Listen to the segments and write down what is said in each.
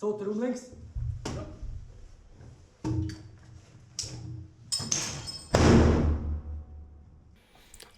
Zweiter Raum links.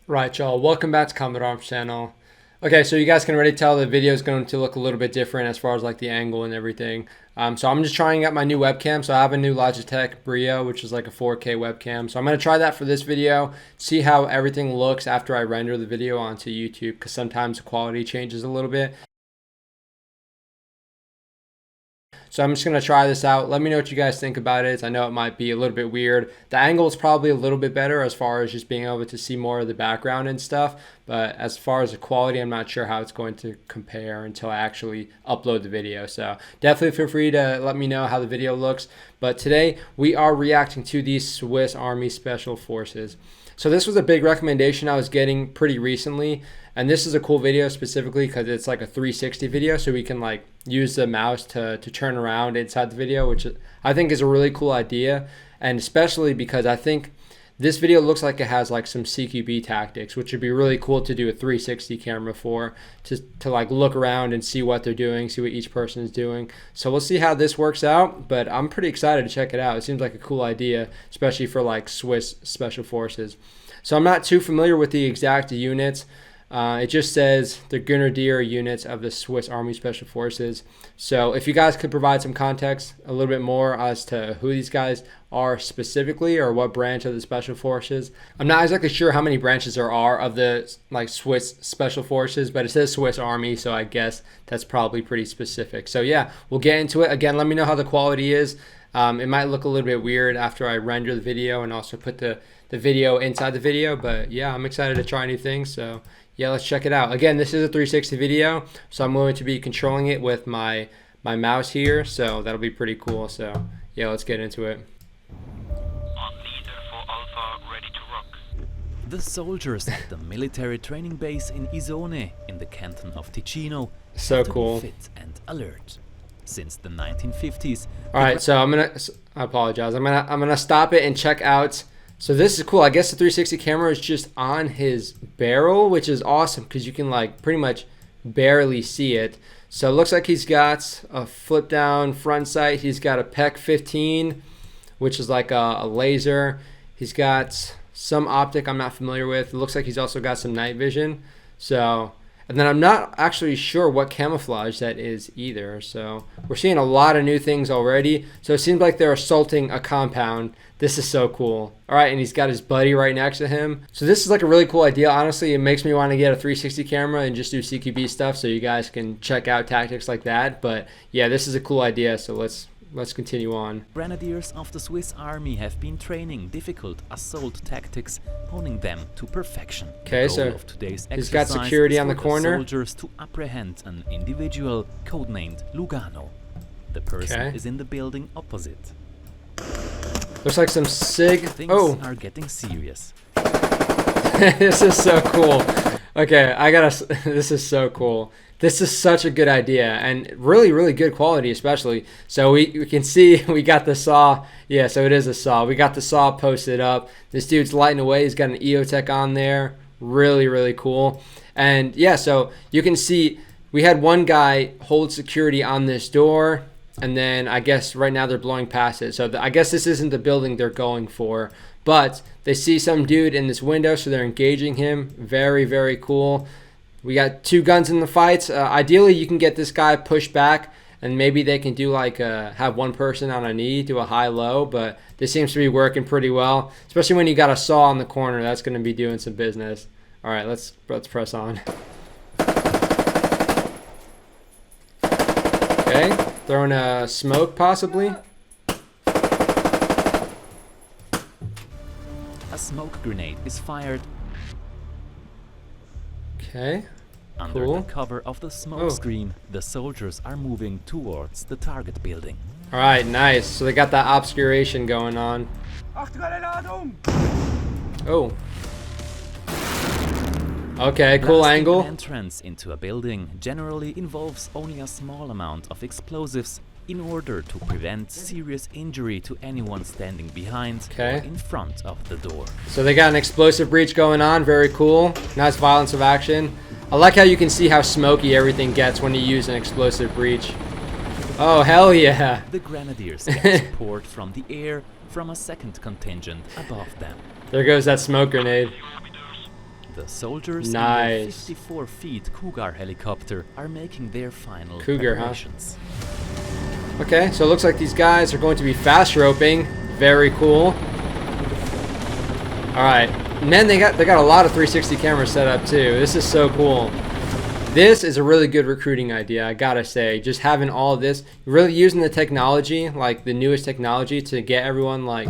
Right, y'all, welcome back to Combat Arms channel. Okay, so you guys can already tell the video is going to look a little bit different as far as like the angle and everything. So I'm just trying out my new webcam. So I have a new Logitech Brio, which is like a 4K webcam. So I'm going to try that for this video, see how everything looks after I render the video onto YouTube, because sometimes the quality changes a little bit. So I'm just going to try this out. Let me know what you guys think about it. I know it might be a little bit weird. The angle is probably a little bit better as far as just being able to see more of the background and stuff. But as far as the quality, I'm not sure how it's going to compare until I actually upload the video. So definitely feel free to let me know how the video looks. But today we are reacting to the Swiss Army Special Forces. So this was a big recommendation I was getting pretty recently. And this is a cool video specifically because it's like a 360 video, so we can like use the mouse to turn around inside the video, which I think is a really cool idea. And especially because I think this video looks like it has like some CQB tactics, which would be really cool to do a 360 camera for, to like look around and see what they're doing, see what each person is doing. So we'll see how this works out, but I'm pretty excited to check it out. It seems like a cool idea, especially for like Swiss Special Forces. So I'm not too familiar with the exact units. It just says the Grenadier units of the Swiss Army Special Forces. So if you guys could provide some context a little bit more as to who these guys are specifically, or what branch of the Special Forces. I'm not exactly sure how many branches there are of the like Swiss Special Forces, but it says Swiss Army, so I guess that's probably pretty specific. So yeah, we'll get into it. Again, let me know how the quality is. It might look a little bit weird after I render the video and also put the video inside the video, but yeah, I'm excited to try new things. So yeah, let's check it out. Again, this is a 360 video, so I'm going to be controlling it with my mouse here, so that'll be pretty cool. So yeah, let's get into it. On leader for Alpha, ready to rock. The soldiers at the military training base in Isone, in the canton of Ticino, So have to cool. be fit and alert. Since the 1950s. All right, so I apologize. I'm gonna stop it and check out. So this is cool. I guess the 360 camera is just on his barrel, which is awesome because you can like pretty much barely see it. So it looks like he's got a flip down front sight. He's got a PEC 15, which is like a laser. He's got some optic I'm not familiar with. It looks like he's also got some night vision. So, and then I'm not actually sure what camouflage that is either. So we're seeing a lot of new things already. So it seems like they're assaulting a compound. This is so cool. All right, and he's got his buddy right next to him. So this is like a really cool idea. Honestly, it makes me want to get a 360 camera and just do CQB stuff so you guys can check out tactics like that. But yeah, this is a cool idea. So let's continue on. Grenadiers of the Swiss Army have been training difficult assault tactics, honing them to perfection. Okay, The goal so of today's he's got exercise security is on the for corner. Soldiers to apprehend an individual codenamed Lugano. The person Okay. is in the building opposite. Looks like some SIG. Things Oh, are getting serious. this is so cool. Okay, this is so cool. This is such a good idea and really, really good quality, especially. So we can see we got the saw. Yeah, so it is a saw. We got the saw posted up. This dude's lighting away. He's got an EOTech on there. Really, really cool. And yeah, so you can see we had one guy hold security on this door. And then I guess right now they're blowing past it. So I guess this isn't the building they're going for. But they see some dude in this window, so they're engaging him. Very, very cool. We got two guns in the fights. Ideally, you can get this guy pushed back, and maybe they can do like have one person on a knee, do a high-low. But this seems to be working pretty well, especially when you got a saw in the corner. That's going to be doing some business. All right, let's press on. Okay. Throwing a smoke, possibly. A smoke grenade is fired. Okay. Under Cool. the cover of the smoke screen, the soldiers are moving towards the target building. All right, nice. So they got that obscuration going on. Oh. Okay, cool Blasting angle. An entrance into a building generally involves only a small amount of explosives in order to prevent serious injury to anyone standing behind or in front of the door. So they got an explosive breach going on. Very cool. Nice violence of action. I like how you can see how smoky everything gets when you use an explosive breach. Oh, hell yeah. The grenadiers get support from the air from a second contingent above them. There goes that smoke grenade. The soldiers Nice. in the 54 feet Cougar helicopter are making their final Cougar, preparations. Okay, so it looks like these guys are going to be fast roping. Very cool. All right, and then they got a lot of 360 cameras set up too. This is so cool. This is a really good recruiting idea, I gotta say. Just having all of this, really using the technology, like the newest technology, to get everyone like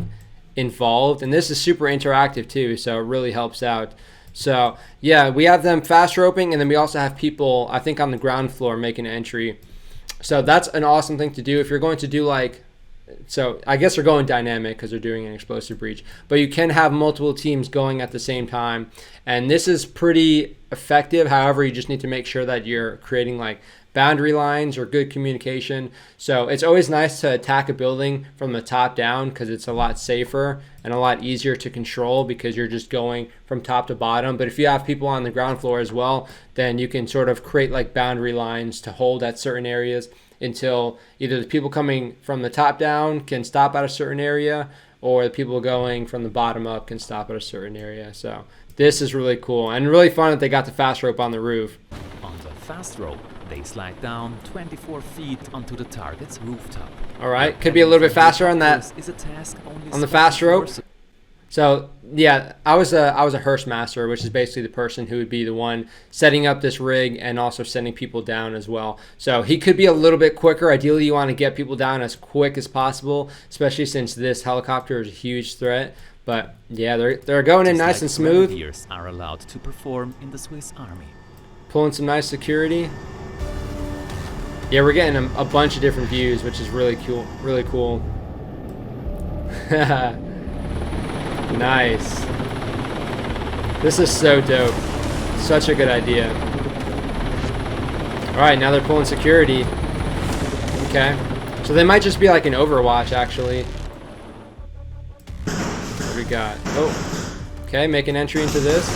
involved. And this is super interactive too, so it really helps out. So yeah, we have them fast roping, and then we also have people, I think, on the ground floor making an entry. So that's an awesome thing to do if you're going to do like, so I guess they're going dynamic because they're doing an explosive breach, but you can have multiple teams going at the same time, and this is pretty effective. However, you just need to make sure that you're creating like boundary lines or good communication. So it's always nice to attack a building from the top down because it's a lot safer and a lot easier to control because you're just going from top to bottom. But if you have people on the ground floor as well, then you can sort of create like boundary lines to hold at certain areas until either the people coming from the top down can stop at a certain area, or the people going from the bottom up can stop at a certain area. So this is really cool and really fun that they got the fast rope on the roof. On the fast rope, they slide down 24 feet onto the target's rooftop. All right, could be a little bit faster on that, Is a task only on the fast special rope. So yeah, I was a hearse master, which is basically the person who would be the one setting up this rig and also sending people down as well. So he could be a little bit quicker. Ideally, you want to get people down as quick as possible, especially since this helicopter is a huge threat. But yeah, they're going in nice and smooth. Grenadiers are allowed to perform in the Swiss Army. Pulling some nice security. Yeah, we're getting a bunch of different views, which is really cool. Really cool. Nice. This is so dope. Such a good idea. Alright, now they're pulling security. Okay. So they might just be like an Overwatch, actually. What do we got? Oh. Okay, make an entry into this.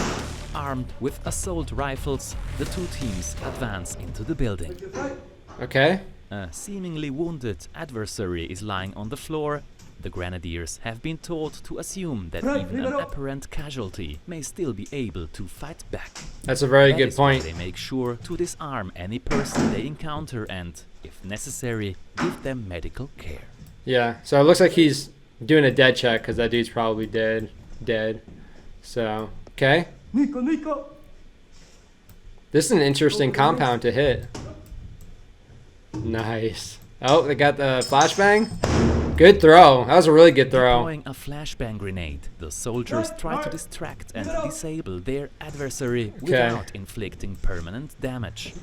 Armed with assault rifles, the two teams advance into the building. Okay. A seemingly wounded adversary is lying on the floor. The grenadiers have been taught to assume that even an apparent casualty may still be able to fight back. That's a very That good is why point. they make sure to disarm any person they encounter and, if necessary, give them medical care. Yeah, so it looks like he's doing a dead check because that dude's probably dead. So, okay. This is an interesting compound to hit. Nice. Oh, they got the flashbang. Good throw. That was a really good throw. Deploying a flashbang grenade, the soldiers try to distract and disable their adversary without inflicting permanent damage.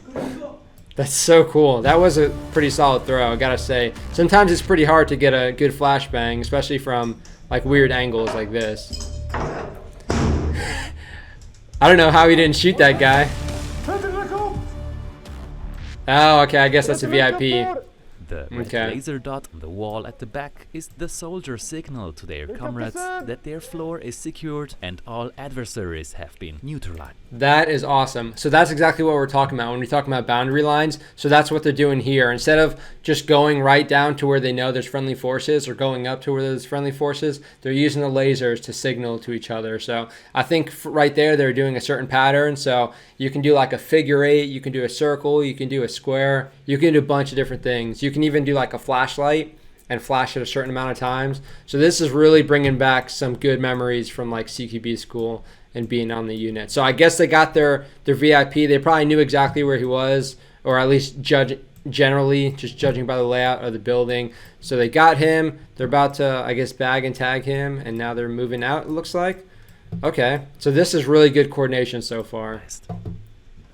That's so cool. That was a pretty solid throw, I gotta say. Sometimes it's pretty hard to get a good flashbang, especially from like weird angles like this. I don't know how he didn't shoot that guy. Oh, okay, I guess that's a VIP. The red laser dot on the wall at the back is the soldier signal to their comrades that their floor is secured and all adversaries have been neutralized. That is awesome. So that's exactly what we're talking about when we talk about boundary lines. So that's what they're doing here. Instead of just going right down to where they know there's friendly forces or going up to where there's friendly forces, they're using the lasers to signal to each other. So I think right there they're doing a certain pattern. So you can do like a figure eight, you can do a circle, you can do a square, you can do a bunch of different things. You can even do like a flashlight and flash it a certain amount of times. So this is really bringing back some good memories from like CQB school and being on the unit. So I guess they got their VIP. They probably knew exactly where he was, or at least generally, just judging by the layout of the building. So they got him. They're about to, I guess, bag and tag him, and now they're moving out, it looks like. Okay, so this is really good coordination so far.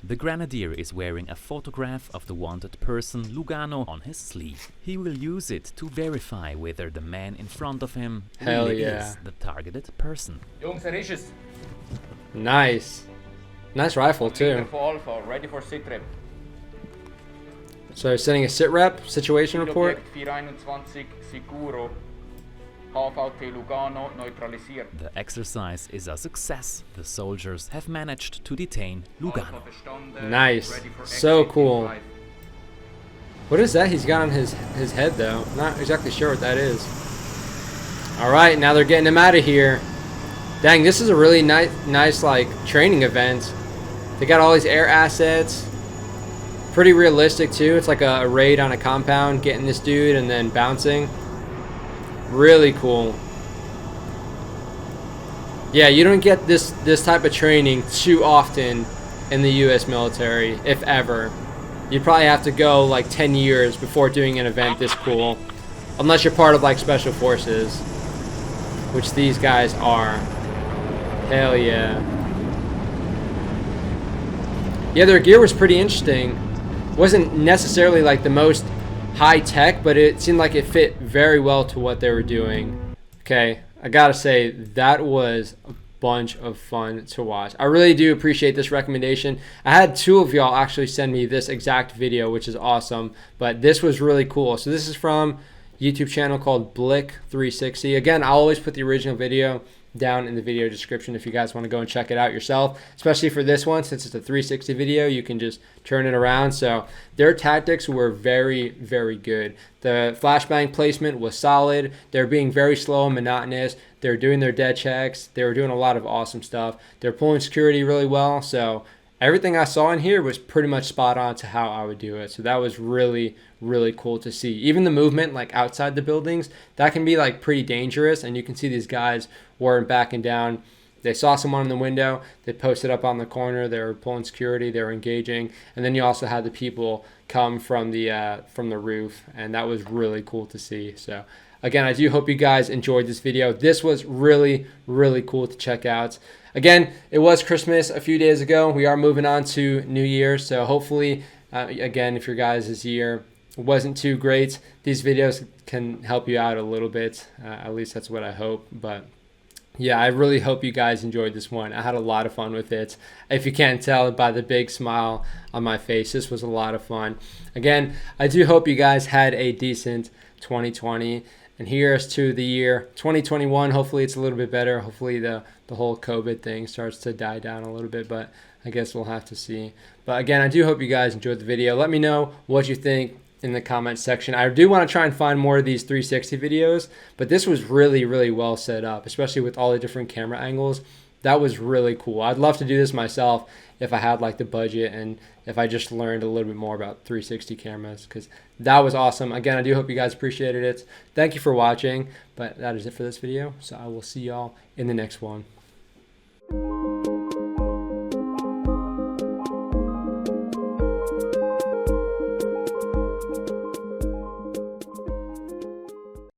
The grenadier is wearing a photograph of the wanted person Lugano on his sleeve. He will use it to verify whether the man in front of him really is the targeted person. Jungs, er ist es. Nice. Nice rifle too. For Alpha, ready for sit rep. So sending a sit rep, situation report. Objekt 421 Sicuro. HVT Lugano neutralisiert. The exercise is a success. The soldiers have managed to detain Lugano. Nice. So cool. What is that he's got on his head, though? Not exactly sure what that is. All right, now they're getting him out of here. Dang, this is a really nice like training event. They got all these air assets. Pretty realistic too. It's like a raid on a compound, getting this dude and then bouncing. Really cool. Yeah, you don't get this type of training too often in the U.S. military, if ever. You'd probably have to go like 10 years before doing an event this cool, unless you're part of like special forces, which these guys are. Hell yeah. Yeah, their gear was pretty interesting. Wasn't necessarily like the most high tech, but it seemed like it fit very well to what they were doing. Okay, I gotta say that was a bunch of fun to watch. I really do appreciate this recommendation. I had 2 of y'all actually send me this exact video, which is awesome, but this was really cool. So this is from a YouTube channel called Blick360. Again, I'll always put the original video down in the video description if you guys want to go and check it out yourself, especially for this one. Since it's a 360 video, you can just turn it around. So their tactics were very, very good. The flashbang placement was solid. They're being very slow and monotonous. They're doing their dead checks. They were doing a lot of awesome stuff. They're pulling security really well. So everything I saw in here was pretty much spot on to how I would do it. So that was really, really cool to see. Even the movement like outside the buildings, that can be like pretty dangerous, and you can see these guys weren't backing down. They saw someone in the window, they posted up on the corner, they were pulling security, they were engaging, and then you also had the people come from the roof, and that was really cool to see. So again, I do hope you guys enjoyed this video. This was really, really cool to check out. Again, it was Christmas a few days ago. We are moving on to New Year, so hopefully, again, if your guys' year wasn't too great, these videos can help you out a little bit. At least that's what I hope. But yeah, I really hope you guys enjoyed this one. I had a lot of fun with it. If you can't tell by the big smile on my face, this was a lot of fun. Again, I do hope you guys had a decent 2020. And here's to the year 2021. Hopefully it's a little bit better. Hopefully the whole COVID thing starts to die down a little bit, but I guess we'll have to see. But again, I do hope you guys enjoyed the video. Let me know what you think in the comment section. I do want to try and find more of these 360 videos, but this was really, really well set up, especially with all the different camera angles. That was really cool. I'd love to do this myself if I had like the budget and if I just learned a little bit more about 360 cameras, because that was awesome. Again, I do hope you guys appreciated it. Thank you for watching, but that is it for this video. So I will see y'all in the next one.